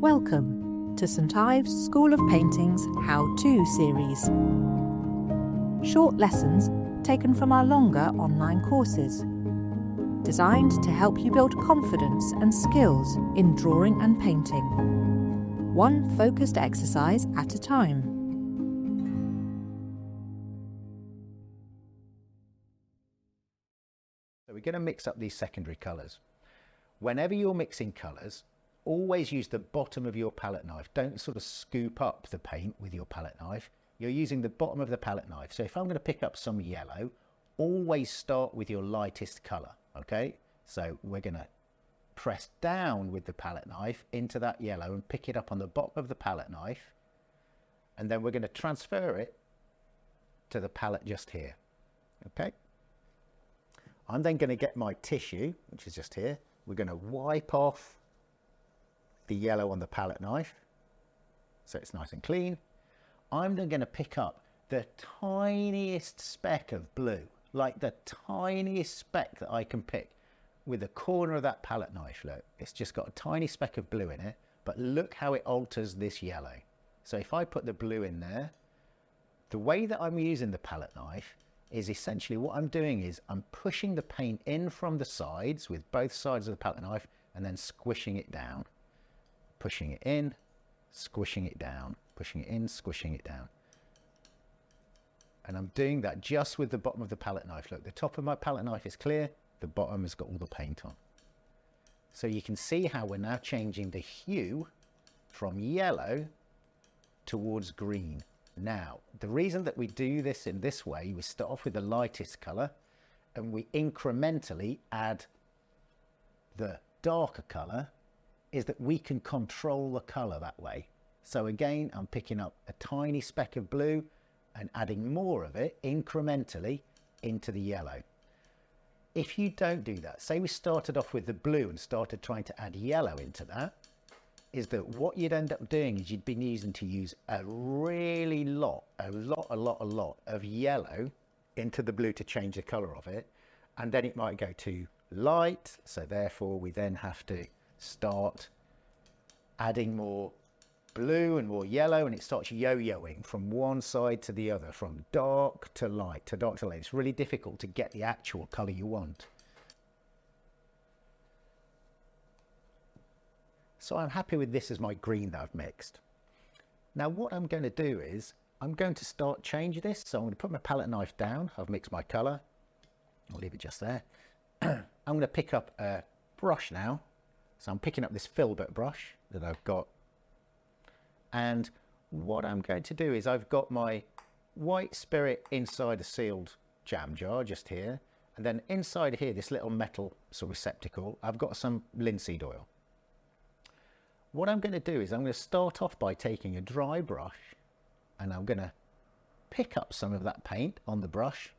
Welcome to St Ives School of Painting's How-To series. Short lessons taken from our longer online courses, designed to help you build confidence and skills in drawing and painting, one focused exercise at a time. So we're going to mix up these secondary colours. Whenever you're mixing colours, always use the bottom of your palette knife. Don't sort of scoop up the paint with your palette knife. You're using the bottom of the palette knife. So if I'm going to pick up some yellow, always start with your lightest colour, okay? So we're going to press down with the palette knife into that yellow and pick it up on the bottom of the palette knife. And then we're going to transfer it to the palette just here, okay? I'm then going to get my tissue, which is just here. We're going to wipe off the yellow on the palette knife so it's nice and clean. I'm then going to pick up the tiniest speck of blue, like the tiniest speck that I can pick with the corner of that palette knife. Look, it's just got a tiny speck of blue in it, but look how it alters this yellow. So if I put the blue in there, the way that I'm using the palette knife is essentially what I'm doing is I'm pushing the paint in from the sides with both sides of the palette knife and then squishing it down. Pushing it in, squishing it down, pushing it in, squishing it down. And I'm doing that just with the bottom of the palette knife. Look, the top of my palette knife is clear, the bottom has got all the paint on. So you can see how we're now changing the hue from yellow towards green. Now, the reason that we do this in this way, we start off with the lightest colour and we incrementally add the darker colour, is that we can control the colour that way. So again, I'm picking up a tiny speck of blue and adding more of it incrementally into the yellow. If you don't do that, say we started off with the blue and started trying to add yellow into that, is that what you'd end up doing is you'd be needing to use a really lot of yellow into the blue to change the colour of it, and then it might go too light, so therefore we then have to start adding more blue and more yellow, and it starts yo-yoing from one side to the other, from dark to light to dark to light. It's really difficult to get the actual colour you want. So I'm happy with this as my green that I've mixed. Now what I'm going to do is I'm going to start changing this. So I'm going to put my palette knife down. I've mixed my colour. I'll leave it just there. I'm going to pick up a brush now. So I'm picking up this filbert brush that I've got. And what I'm going to do is I've got my white spirit inside a sealed jam jar just here. And then inside here, this little metal sort of receptacle, I've got some linseed oil. What I'm going to do is I'm going to start off by taking a dry brush and I'm going to pick up some of that paint on the brush.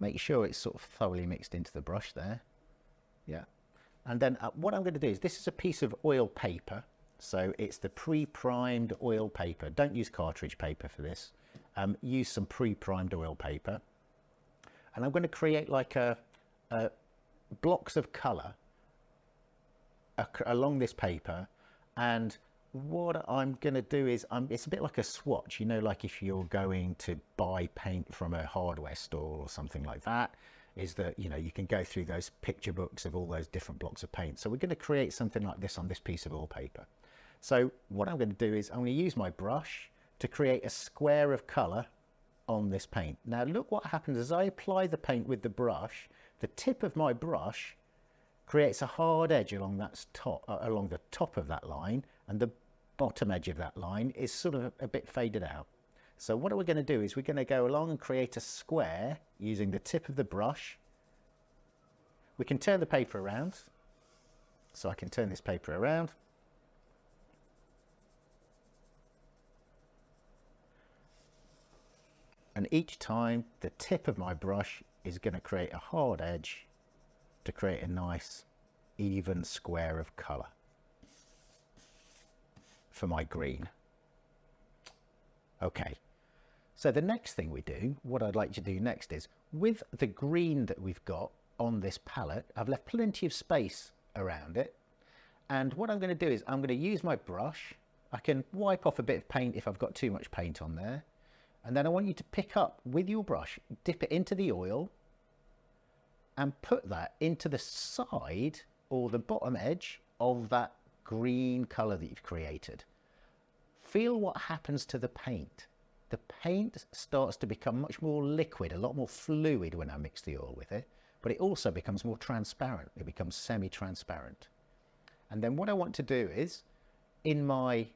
Make sure it's sort of thoroughly mixed into the brush there. Yeah. And then what I'm going to do is, this is a piece of oil paper. So it's the pre-primed oil paper. Don't use cartridge paper for this. Use some pre-primed oil paper. And I'm going to create like a blocks of colour along this paper, and what I'm going to do is it's a bit like a swatch, you know, like if you're going to buy paint from a hardware store or something like that, is that, you know, you can go through those picture books of all those different blocks of paint. So we're going to create something like this on this piece of oil paper. So what I'm going to do is I'm going to use my brush to create a square of colour on this paint. Now look what happens as I apply the paint with the brush. The tip of my brush creates a hard edge along that along the top of that line, and the bottom edge of that line is sort of a bit faded out. So what we're going to do is we're going to go along and create a square using the tip of the brush. We can turn the paper around, so I can turn this paper around. And each time the tip of my brush is going to create a hard edge to create a nice even square of colour for my green. Okay, so the next thing we do, what I'd like to do next is, with the green that we've got on this palette, I've left plenty of space around it. And what I'm going to do is I'm going to use my brush. I can wipe off a bit of paint if I've got too much paint on there. And then I want you to pick up with your brush, dip it into the oil and put that into the side or the bottom edge of that green colour that you've created. Feel what happens to the paint. The paint starts to become much more liquid, a lot more fluid when I mix the oil with it, but it also becomes more transparent. It becomes semi-transparent. And then what I want to do is, in my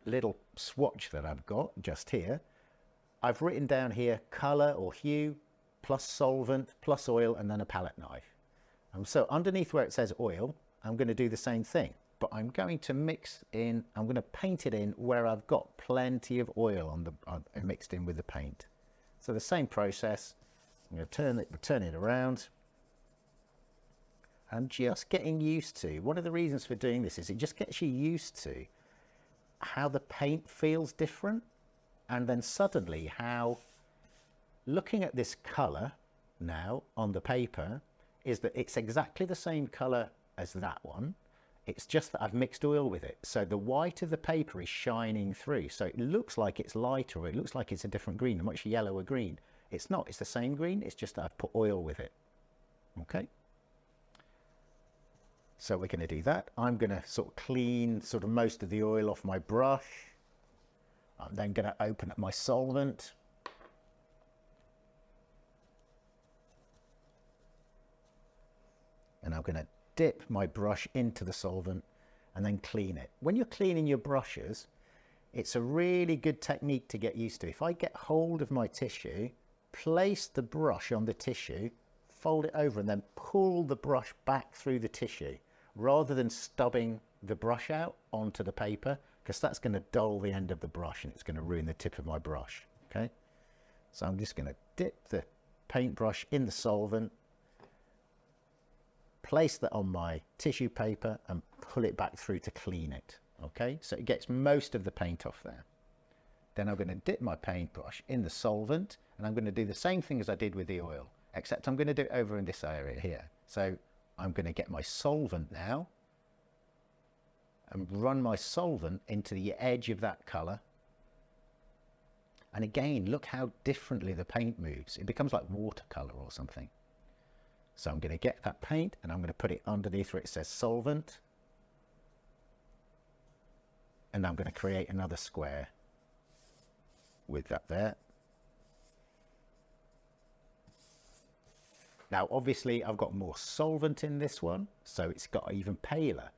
little swatch that I've got just here, I've written down here colour or hue plus solvent plus oil and then a palette knife. And so underneath where it says oil, I'm going to do the same thing, but I'm going to mix in, I'm going to paint it in where I've got plenty of oil on mixed in with the paint. So the same process, I'm going to turn it around. I'm just getting used to, one of the reasons for doing this is it just gets you used to how the paint feels different, and then suddenly how looking at this colour now on the paper is that it's exactly the same colour as that one. It's just that I've mixed oil with it. So the white of the paper is shining through. So it looks like it's lighter, or it looks like it's a different green, a much yellower green. It's not, it's the same green, it's just that I've put oil with it. Okay. So we're going to do that. I'm going to sort of clean sort of most of the oil off my brush. I'm then going to open up my solvent. And I'm going to dip my brush into the solvent and then clean it. When you're cleaning your brushes, it's a really good technique to get used to. If I get hold of my tissue, place the brush on the tissue, fold it over and then pull the brush back through the tissue rather than stubbing the brush out onto the paper, because that's going to dull the end of the brush and it's going to ruin the tip of my brush. Okay, so I'm just going to dip the paintbrush in the solvent, place that on my tissue paper and pull it back through to clean it. Okay, so it gets most of the paint off there. Then I'm going to dip my paintbrush in the solvent and I'm going to do the same thing as I did with the oil, except I'm going to do it over in this area here. So I'm going to get my solvent now and run my solvent into the edge of that colour. And again, look how differently the paint moves. It becomes like watercolour or something. So I'm going to get that paint and I'm going to put it underneath where it says solvent. And I'm going to create another square with that there. Now, obviously, I've got more solvent in this one, so it's got even paler.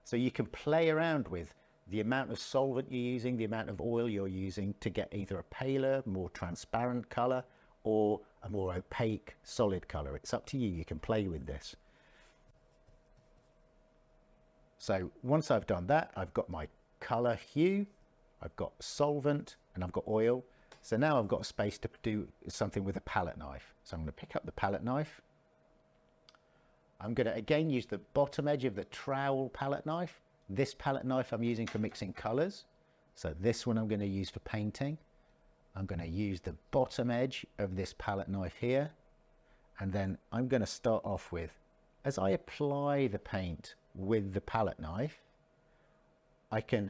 So you can play around with the amount of solvent you're using, the amount of oil you're using to get either a paler, more transparent colour or a more opaque, solid colour. It's up to you. You can play with this. So once I've done that, I've got my colour hue, I've got solvent, and I've got oil. So now I've got space to do something with a palette knife. So I'm going to pick up the palette knife. I'm going to again use the bottom edge of the trowel palette knife. This palette knife I'm using for mixing colours. So this one I'm going to use for painting. I'm going to use the bottom edge of this palette knife here. And then I'm going to start off with, as I apply the paint with the palette knife, I can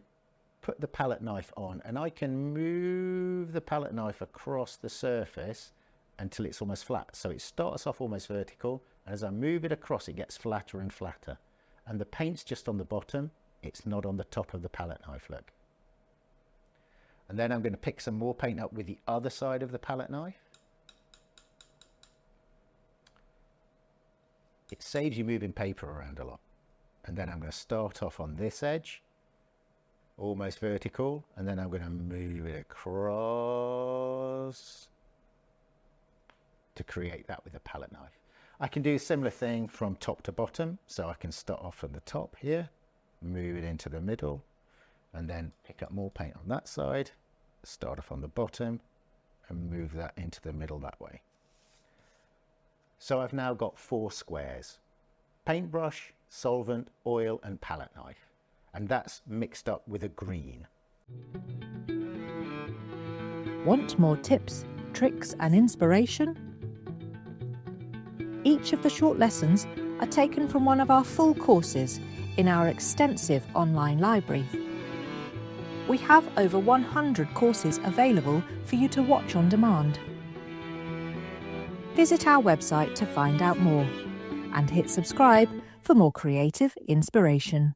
put the palette knife on and I can move the palette knife across the surface until it's almost flat. So it starts off almost vertical, and as I move it across it gets flatter and flatter, and the paint's just on the bottom, it's not on the top of the palette knife, look. And then I'm going to pick some more paint up with the other side of the palette knife. It saves you moving paper around a lot. And then I'm going to start off on this edge, almost vertical, and then I'm going to move it across to create that with a palette knife. I can do a similar thing from top to bottom, so I can start off from the top here, move it into the middle, and then pick up more paint on that side, start off on the bottom, and move that into the middle that way. So I've now got 4 squares: paintbrush, solvent, oil, and palette knife. And that's mixed up with a green. Want more tips, tricks and inspiration? Each of the short lessons are taken from one of our full courses in our extensive online library. We have over 100 courses available for you to watch on demand. Visit our website to find out more and hit subscribe for more creative inspiration.